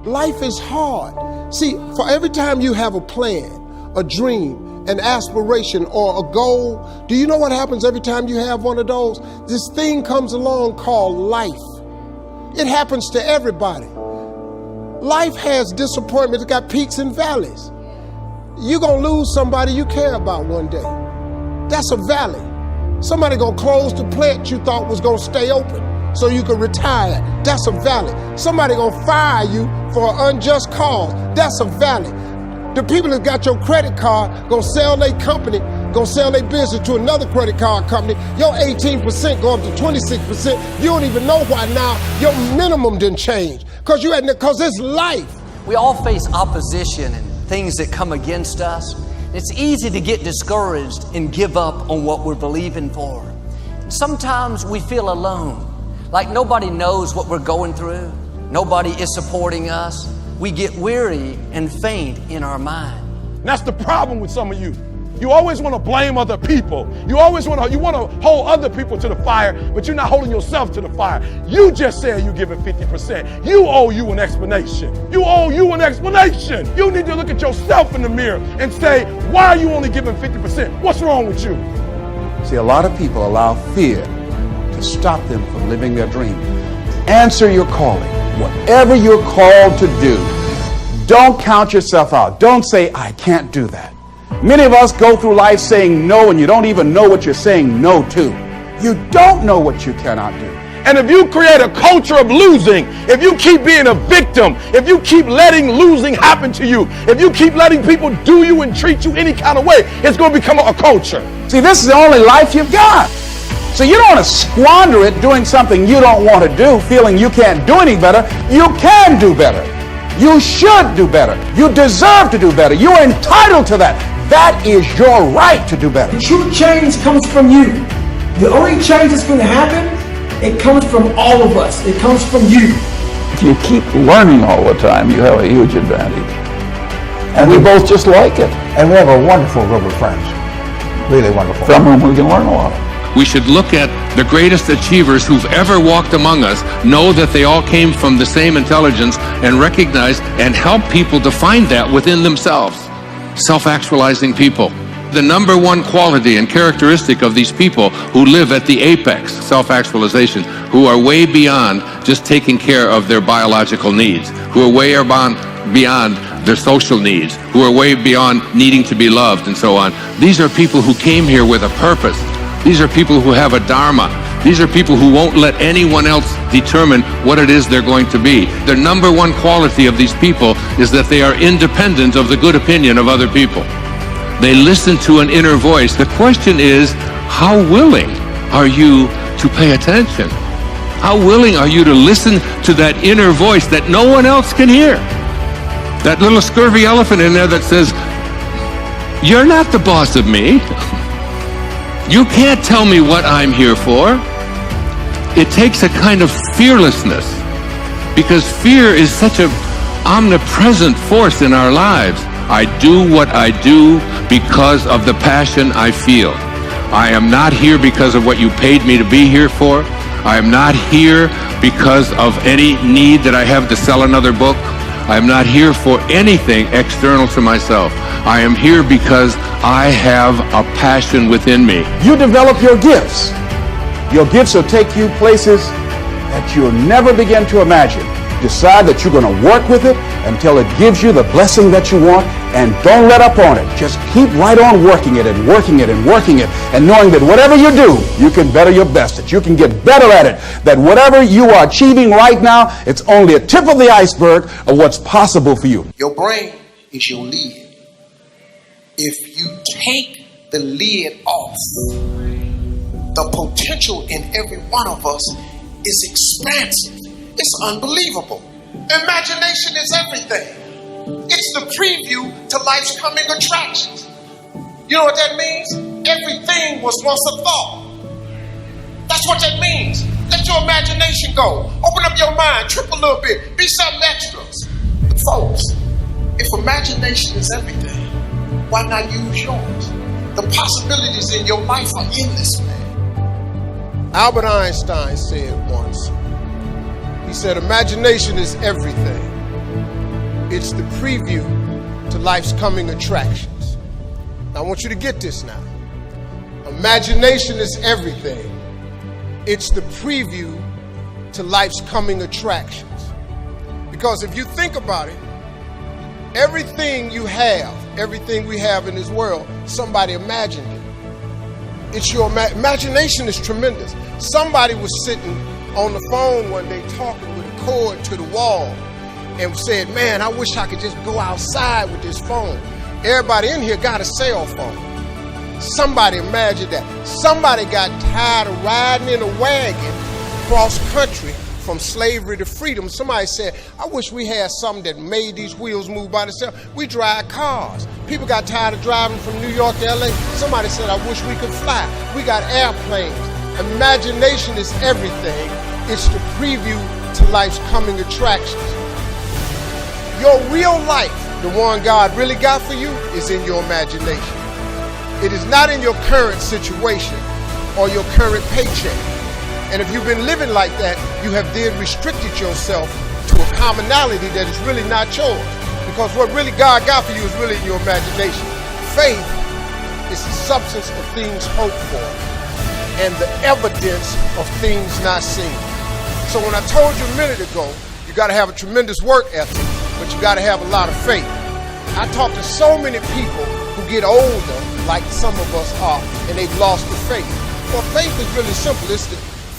Life is hard. See, for every time you have a plan, a dream, an aspiration, or a goal, do you know what happens every time you have one of those? This thing comes along called life. It happens to everybody. Life has disappointments. It's got peaks and valleys. You're going to lose somebody you care about one day. That's a valley. Somebody going to close the plant you thought was going to stay open so you could retire. That's a valley. Somebody going to fire you for an unjust cause. That's a valley. The people that got your credit card going to sell their company, going to sell their business to another credit card company. Your 18% go up to 26%. You don't even know why now your minimum didn't change. Because it's life. We all face opposition and things that come against us. It's easy to get discouraged and give up on what we're believing for. Sometimes we feel alone, like nobody knows what we're going through. Nobody is supporting us. We get weary and faint in our mind. And that's the problem with some of you. You always want to blame other people. You want to hold other people to the fire, but you're not holding yourself to the fire. You just said you're giving 50%. You owe you an explanation. You owe you an explanation. You need to look at yourself in the mirror and say, why are you only giving 50%? What's wrong with you? See, a lot of people allow fear to stop them from living their dream. Answer your calling. Whatever you're called to do, don't count yourself out. Don't say, I can't do that. Many of us go through life saying no, and you don't even know what you're saying no to. You don't know what you cannot do. And if you create a culture of losing, if you keep being a victim, if you keep letting losing happen to you, if you keep letting people do you and treat you any kind of way, it's going to become a culture. See, this is the only life you've got. So you don't want to squander it doing something you don't want to do, feeling you can't do any better. You can do better. You should do better. You deserve to do better. You are entitled to that. That is your right to do better. True change comes from you. The only change that's going to happen, it comes from all of us. It comes from you. If you keep learning all the time, you have a huge advantage. And we both just like it. And we have a wonderful group of friends. Really wonderful. From whom we can learn a lot. We should look at the greatest achievers who've ever walked among us, know that they all came from the same intelligence, and recognize and help people to find that within themselves. Self-actualizing people. The number one quality and characteristic of these people who live at the apex, self-actualization, who are way beyond just taking care of their biological needs, who are way beyond their social needs, who are way beyond needing to be loved and so on. These are people who came here with a purpose. These are people who have a dharma. These are people who won't let anyone else determine what it is they're going to be. The number one quality of these people is that they are independent of the good opinion of other people. They listen to an inner voice. The question is, how willing are you to pay attention? How willing are you to listen to that inner voice that no one else can hear? That little scurvy elephant in there that says, you're not the boss of me. You can't tell me what I'm here for. It takes a kind of fearlessness, because fear is such an omnipresent force in our lives. I do what I do because of the passion I feel. I am not here because of what you paid me to be here for. I am not here because of any need that I have to sell another book. I am not here for anything external to myself. I am here because I have a passion within me. You develop your gifts. Your gifts will take you places that you'll never begin to imagine. Decide that you're going to work with it until it gives you the blessing that you want, and don't let up on it. Just keep right on working it and working it and working it, and knowing that whatever you do, you can better your best, that you can get better at it, that whatever you are achieving right now, it's only a tip of the iceberg of what's possible for you. Your brain is your lid. If you take the lid off, the potential in every one of us is expansive. It's unbelievable. Imagination is everything. It's the preview to life's coming attractions. You know what that means? Everything was once a thought. That's what that means. Let your imagination go. Open up your mind, trip a little bit, be something extra. But folks, if imagination is everything, why not use yours? The possibilities in your life are endless, man. Albert Einstein said once, he said, imagination is everything. It's the preview to life's coming attractions. Now, I want you to get this now. Imagination is everything. It's the preview to life's coming attractions. Because if you think about it, everything you have, everything we have in this world, somebody imagined it. It's your imagination is tremendous. Somebody was sitting on the phone one day talking with a cord to the wall and said, man, I wish I could just go outside with this phone. Everybody in here got a cell phone. Somebody imagined that. Somebody got tired of riding in a wagon cross country from slavery to freedom. Somebody said, I wish we had something that made these wheels move by themselves. We drive cars. People got tired of driving from New York to LA. Somebody said, I wish we could fly. We got airplanes. Imagination is everything. It's the preview to life's coming attractions. Your real life, the one God really got for you, is in your imagination. It is not in your current situation or your current paycheck. And if you've been living like that, you have then restricted yourself to a commonality that is really not yours. Because what really God got for you is really in your imagination. Faith is the substance of things hoped for and the evidence of things not seen. So when I told you a minute ago, you got to have a tremendous work ethic, but you got to have a lot of faith. I talk to so many people who get older, like some of us are, and they've lost the faith. Well, faith is really simple.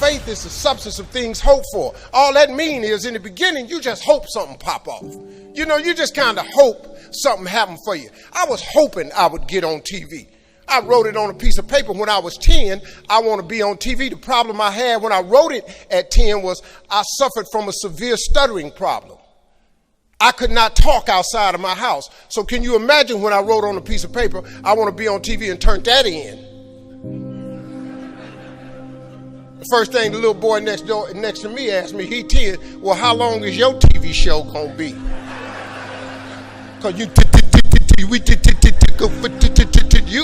Faith is the substance of things hoped for. All that means is in the beginning, you just hope something pop off. You know, you just kind of hope something happened for you. I was hoping I would get on TV. I wrote it on a piece of paper when I was 10. I want to be on TV. The problem I had when I wrote it at 10 was I suffered from a severe stuttering problem. I could not talk outside of my house. So can you imagine when I wrote on a piece of paper, I want to be on TV and turned that in? The first thing the little boy next to me asked me, he 10, well, how long is your TV show going to be? Because you're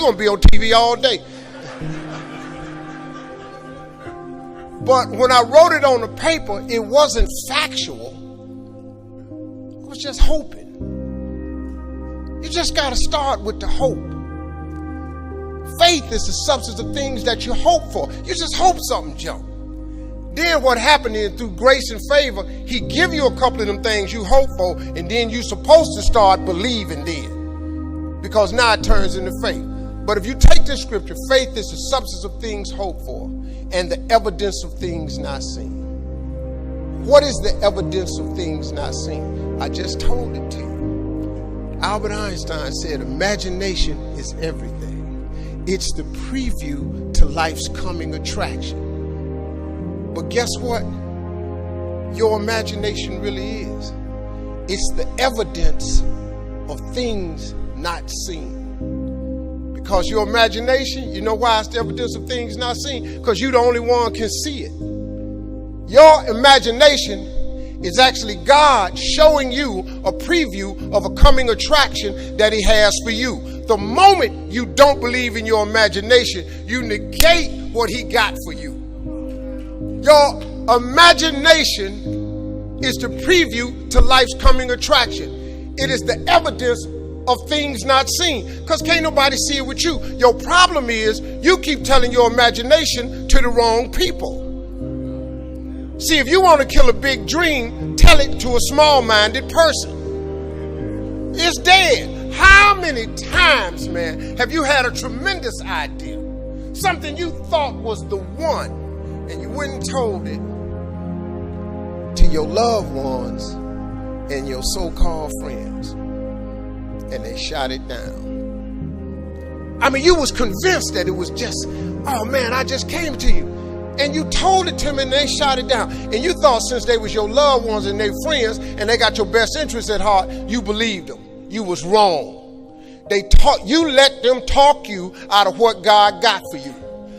going to be on TV all day. But when I wrote it on the paper, it wasn't factual. I was just hoping. You just got to start with the hope. Faith is the substance of things that you hope for. You just hope something jump. Then what happened is through grace and favor, he give you a couple of them things you hope for, and then you're supposed to start believing then. Because now it turns into faith. But if you take this scripture, faith is the substance of things hoped for and the evidence of things not seen. What is the evidence of things not seen? I just told it to you. Albert Einstein said, imagination is everything. It's the preview to life's coming attraction. But guess what? Your imagination really is. It's the evidence of things not seen. Because your imagination, you know why it's the evidence of things not seen? Because you're the only one can see it. Your imagination is actually God showing you a preview of a coming attraction that he has for you. The moment you don't believe in your imagination, you negate what he got for you. Your imagination is the preview to life's coming attraction. It is the evidence of things not seen, because can't nobody see it with you. Your problem is you keep telling your imagination to the wrong people. See, if you want to kill a big dream, tell it to a small-minded person. It's dead. How many times, man, have you had a tremendous idea? Something you thought was the one, and you went and told it to your loved ones and your so-called friends, and they shot it down. I mean, you was convinced that it was just, oh man, I just came to you. And you told it to them and they shot it down. And you thought since they was your loved ones and their friends and they got your best interests at heart, you believed them. You was wrong. You let them talk you out of what God got for you.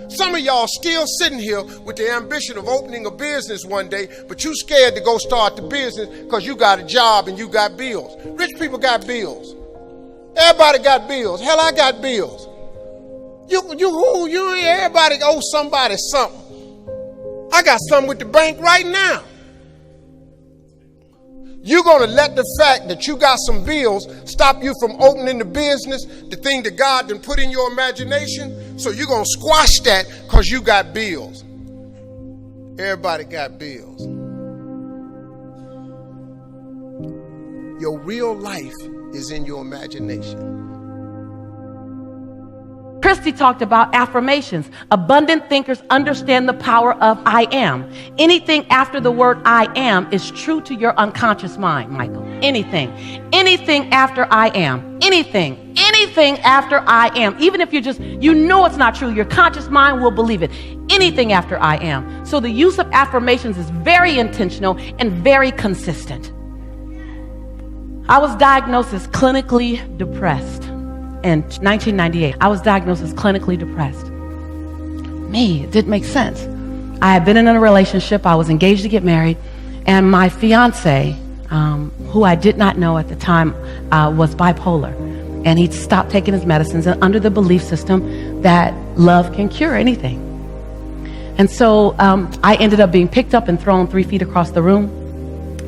Some of y'all still sitting here with the ambition of opening a business one day, but you scared to go start the business because you got a job and you got bills. Rich people got bills. Everybody got bills. Hell, I got bills. Everybody owe somebody something. I got something with the bank right now. You're going to let the fact that you got some bills stop you from opening the business, the thing that God done put in your imagination. So you're going to squash that because you got bills. Everybody got bills. Your real life is in your imagination. Christy talked about affirmations. Abundant thinkers understand the power of I am. Anything after the word I am is true to your unconscious mind, Michael. Anything after I am. Anything after I am. Even if you know it's not true, your conscious mind will believe it. Anything after I am. So the use of affirmations is very intentional and very consistent. I was diagnosed as clinically depressed. In 1998, I was diagnosed as clinically depressed. It didn't make sense. I had been in a relationship, I was engaged to get married, and my fiance, who I did not know at the time, was bipolar. And he'd stopped taking his medicines and under the belief system that love can cure anything. And so I ended up being picked up and thrown 3 feet across the room,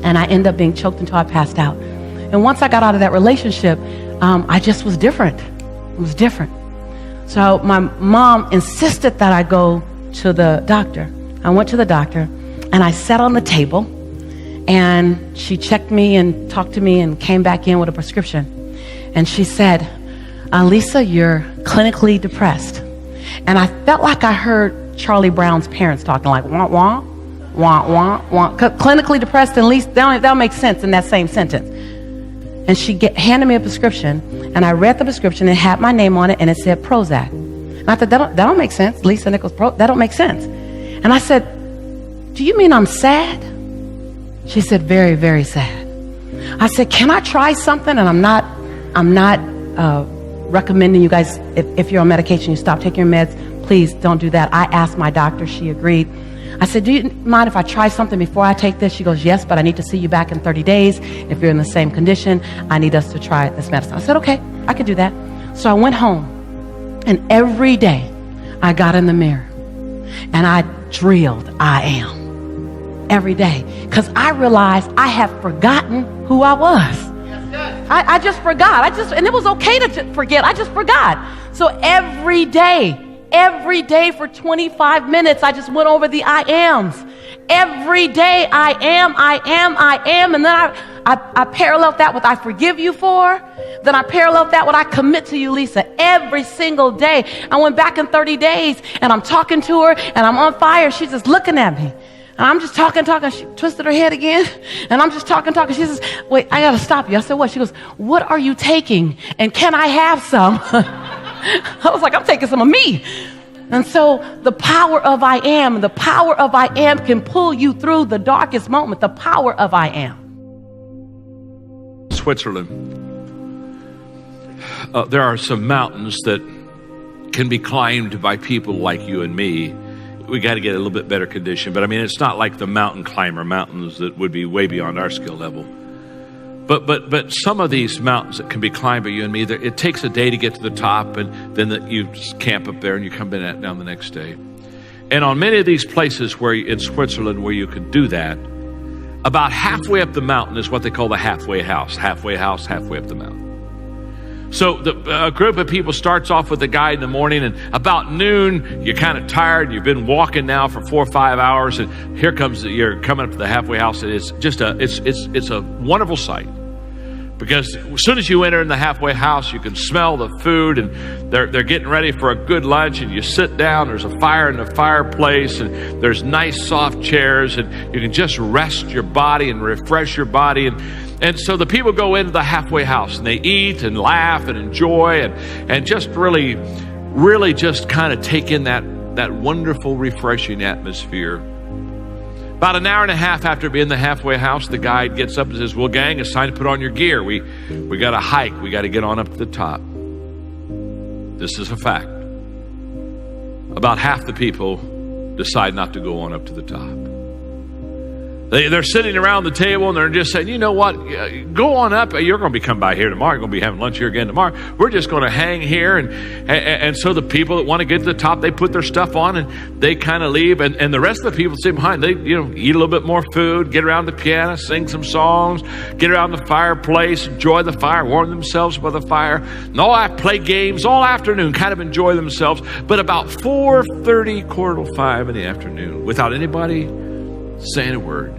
and I ended up being choked until I passed out. And once I got out of that relationship, I just was different. It was different. So my mom insisted that I go to the doctor. I went to the doctor and I sat on the table and she checked me and talked to me and came back in with a prescription. And she said, Lisa, you're clinically depressed. And I felt like I heard Charlie Brown's parents talking like, wah, wah, wah, wah, wah. Clinically depressed, at least that'll make sense in that same sentence. And she handed me a prescription, and I read the prescription. It had my name on it, and it said Prozac. And I thought, that don't make sense. Lisa Nichols, that don't make sense. And I said, do you mean I'm sad? She said, very, very sad. I said, can I try something? And I'm not recommending you guys, if you're on medication, you stop taking your meds. Please don't do that. I asked my doctor. She agreed. I said, do you mind if I try something before I take this? She goes, yes, but I need to see you back in 30 days. If you're in the same condition, I need us to try this medicine. I said, okay, I could do that. So I went home, and every day I got in the mirror and I drilled I am every day, because I realized I had forgotten who I was. I just forgot. And it was okay to forget. I just forgot. So every day for 25 minutes, I just went over the I ams. Every day, I am. And then I paralleled that with I forgive you for. Then I paralleled that with I commit to you, Lisa. Every single day. I went back in 30 days and I'm talking to her and I'm on fire. She's just looking at me. And I'm just talking. She twisted her head again. And I'm just talking. She says, wait, I got to stop you. I said, what? She goes, what are you taking? And can I have some? I was like, I'm taking some of me. And so the power of I am can pull you through the darkest moment. The power of I am. Switzerland, there are some mountains that can be climbed by people like you and me. We got to get a little bit better condition. But I mean, it's not like the mountain climber mountains that would be way beyond our skill level. But some of these mountains that can be climbed by you and me, it takes a day to get to the top, and then you just camp up there and you come down the next day. And on many of these places in Switzerland where you could do that, about halfway up the mountain is what they call the halfway house, halfway up the mountain. So a group of people starts off with a guide in the morning, and about noon, you're kind of tired. You've been walking now for 4 or 5 hours, and you're coming up to the halfway house, and it's just it's a wonderful sight. Because as soon as you enter in the halfway house, you can smell the food, and they're getting ready for a good lunch, and you sit down, there's a fire in the fireplace, and there's nice soft chairs, and you can just rest your body and refresh your body. And so the people go into the halfway house and they eat and laugh and enjoy and just really, really just kind of take in that wonderful, refreshing atmosphere. About an hour and a half after being in the halfway house, the guide gets up and says, well, gang, it's time to put on your gear. We got to hike. We got to get on up to the top. This is a fact. About half the people decide not to go on up to the top. They're sitting around the table and they're just saying, you know what, go on up. You're going to be coming by here tomorrow. You're going to be having lunch here again tomorrow. We're just going to hang here. And so the people that want to get to the top, they put their stuff on and they kind of leave. And the rest of the people sit behind. They eat a little bit more food, get around the piano, sing some songs, get around the fireplace, enjoy the fire, warm themselves by the fire. And play games all afternoon, kind of enjoy themselves. But about 4:30, 4:45 in the afternoon, without anybody saying a word,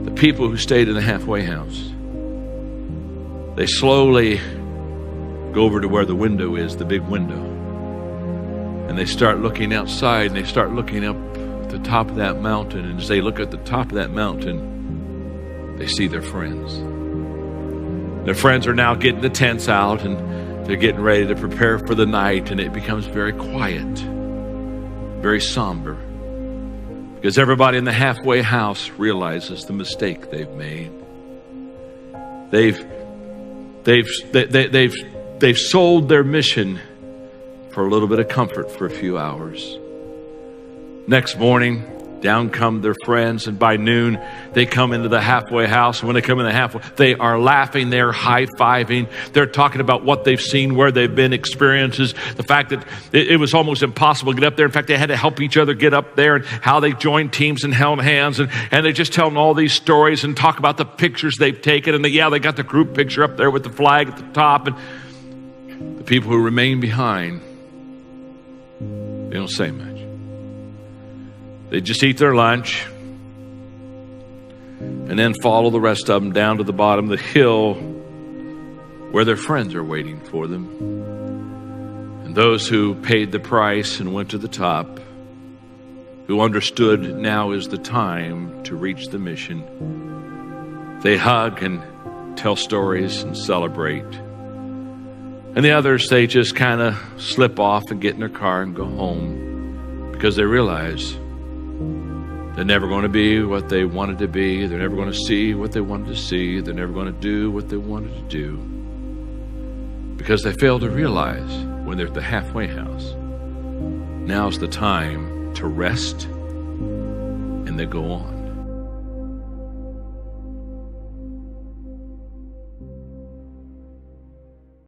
the people who stayed in the halfway house, they slowly go over to where the window is, the big window, and they start looking outside, and they start looking up at the top of that mountain. And as they look at the top of that mountain, they see their friends. Their friends are now getting the tents out, and they're getting ready to prepare for the night, and it becomes very quiet, very somber. Because everybody in the halfway house realizes the mistake they've made. They've sold their mission for a little bit of comfort for a few hours. Next morning, down come their friends, and by noon, they come into the halfway house. And when they come in the halfway, they are laughing, they're high-fiving, they're talking about what they've seen, where they've been, experiences, the fact that it was almost impossible to get up there. In fact, they had to help each other get up there, and how they joined teams and held hands, and they just tell them all these stories and talk about the pictures they've taken, and they got the group picture up there with the flag at the top, and the people who remain behind, they don't say much. They just eat their lunch and then follow the rest of them down to the bottom of the hill where their friends are waiting for them. And those who paid the price and went to the top, who understood now is the time to reach the mission, they hug and tell stories and celebrate. And the others, they just kind of slip off and get in their car and go home, because they realize they're never going to be what they wanted to be. They're never going to see what they wanted to see. They're never going to do what they wanted to do, because they failed to realize when they're at the halfway house, now's the time to rest, and they go on.